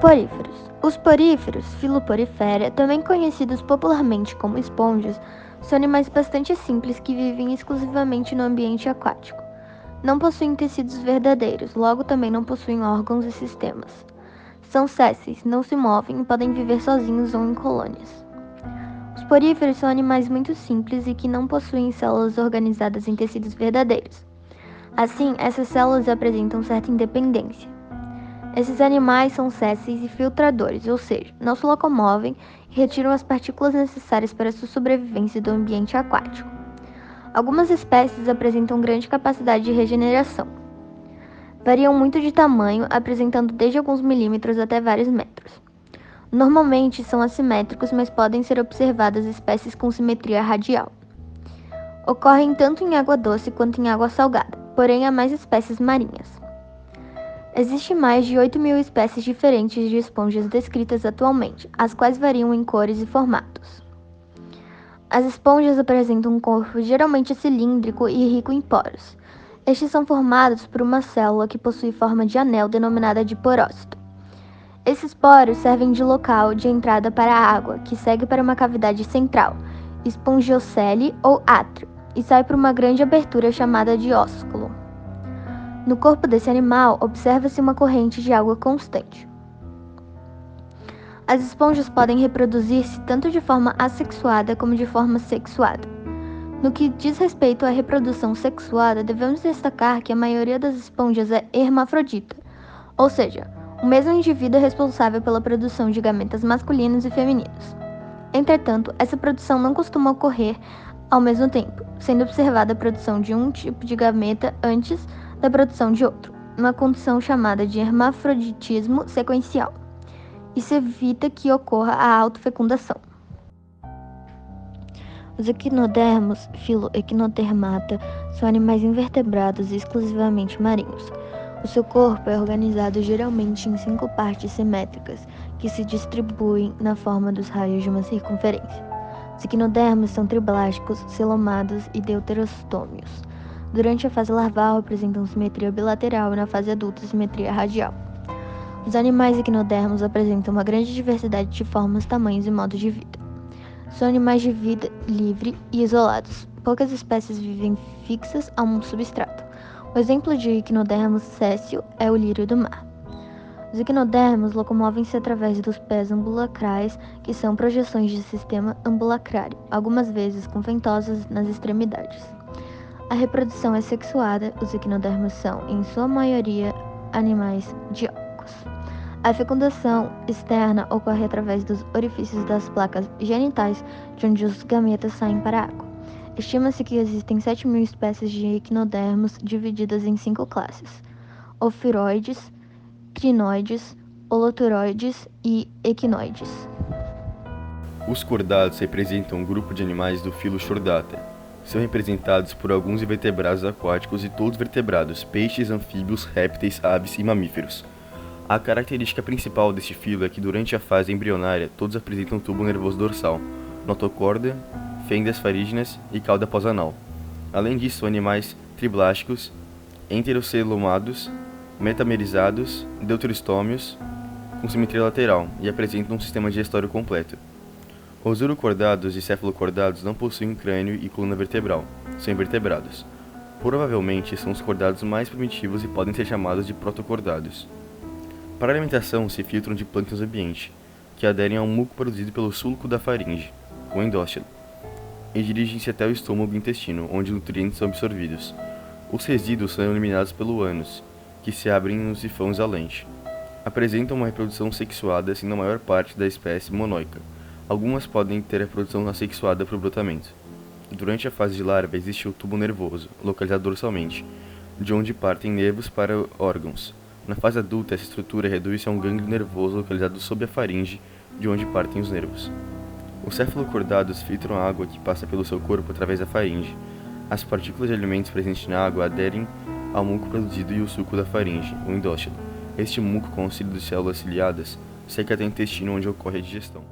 Poríferos. Os poríferos, Filoporifera, também conhecidos popularmente como esponjas, são animais bastante simples que vivem exclusivamente no ambiente aquático. Não possuem tecidos verdadeiros, logo também não possuem órgãos e sistemas. São sésseis, não se movem e podem viver sozinhos ou em colônias. Os poríferos são animais muito simples e que não possuem células organizadas em tecidos verdadeiros. Assim, essas células apresentam certa independência. Esses animais são sésseis e filtradores, ou seja, não se locomovem e retiram as partículas necessárias para sua sobrevivência do ambiente aquático. Algumas espécies apresentam grande capacidade de regeneração. Variam muito de tamanho, apresentando desde alguns milímetros até vários metros. Normalmente são assimétricos, mas podem ser observadas espécies com simetria radial. Ocorrem tanto em água doce quanto em água salgada, porém há mais espécies marinhas. Existem mais de 8.000 espécies diferentes de esponjas descritas atualmente, as quais variam em cores e formatos. As esponjas apresentam um corpo geralmente cilíndrico e rico em poros. Estes são formados por uma célula que possui forma de anel denominada de porócito. Esses poros servem de local de entrada para a água, que segue para uma cavidade central, espongiocele ou átrio, e sai por uma grande abertura chamada de ósculo. No corpo desse animal, observa-se uma corrente de água constante. As esponjas podem reproduzir-se tanto de forma assexuada como de forma sexuada. No que diz respeito à reprodução sexuada, devemos destacar que a maioria das esponjas é hermafrodita, ou seja, o mesmo indivíduo é responsável pela produção de gametas masculinos e femininos. Entretanto, essa produção não costuma ocorrer ao mesmo tempo, sendo observada a produção de um tipo de gameta antes da produção de outro, uma condição chamada de hermafroditismo sequencial. Isso evita que ocorra a autofecundação. Os equinodermos, filo Equinodermata, são animais invertebrados e exclusivamente marinhos. O seu corpo é organizado geralmente em 5 partes simétricas, que se distribuem na forma dos raios de uma circunferência. Os equinodermos são triblásticos, celomados e deuterostômios. Durante a fase larval apresentam simetria bilateral e na fase adulta simetria radial. Os animais equinodermos apresentam uma grande diversidade de formas, tamanhos e modos de vida. São animais de vida livre e isolados. Poucas espécies vivem fixas a um substrato. O exemplo de equinodermo céssio é o lírio do mar. Os equinodermos locomovem-se através dos pés ambulacrais, que são projeções de sistema ambulacrário, algumas vezes com ventosas nas extremidades. A reprodução é sexuada, os equinodermos são, em sua maioria, animais dioicos. A fecundação externa ocorre através dos orifícios das placas genitais, de onde os gametas saem para a água. Estima-se que existem 7.000 espécies de equinodermos divididas em 5 classes: ofiroides, crinoides, holoturoides e equinoides. Os cordados representam um grupo de animais do filo Chordata. São representados por alguns invertebrados aquáticos e todos vertebrados, peixes, anfíbios, répteis, aves e mamíferos. A característica principal deste filo é que durante a fase embrionária todos apresentam um tubo nervoso dorsal, notocorda, fendas farígenas e cauda pós-anal. Além disso, são animais triblásticos, enterocelomados, metamerizados, deuterostômios, com simetria lateral e apresentam um sistema digestório completo. Os urocordados e cefalocordados não possuem crânio e coluna vertebral, são invertebrados. Provavelmente são os cordados mais primitivos e podem ser chamados de protocordados. Para a alimentação se filtram de plânctons ambiente, que aderem ao muco produzido pelo sulco da faringe, o endóstilo, e dirigem-se até o estômago e intestino, onde os nutrientes são absorvidos. Os resíduos são eliminados pelo ânus, que se abrem no sifão exalante. Apresentam uma reprodução sexuada, sendo a maior parte da espécie monoica. Algumas podem ter a reprodução assexuada por brotamento. Durante a fase de larva existe o tubo nervoso, localizado dorsalmente, de onde partem nervos para órgãos. Na fase adulta, essa estrutura reduz-se a um gânglio nervoso localizado sob a faringe, de onde partem os nervos. Os cefalocordados filtram a água que passa pelo seu corpo através da faringe. As partículas de alimentos presentes na água aderem ao muco produzido e o suco da faringe, o endóstilo. Este muco, com auxílio de células ciliadas, seca até o intestino onde ocorre a digestão.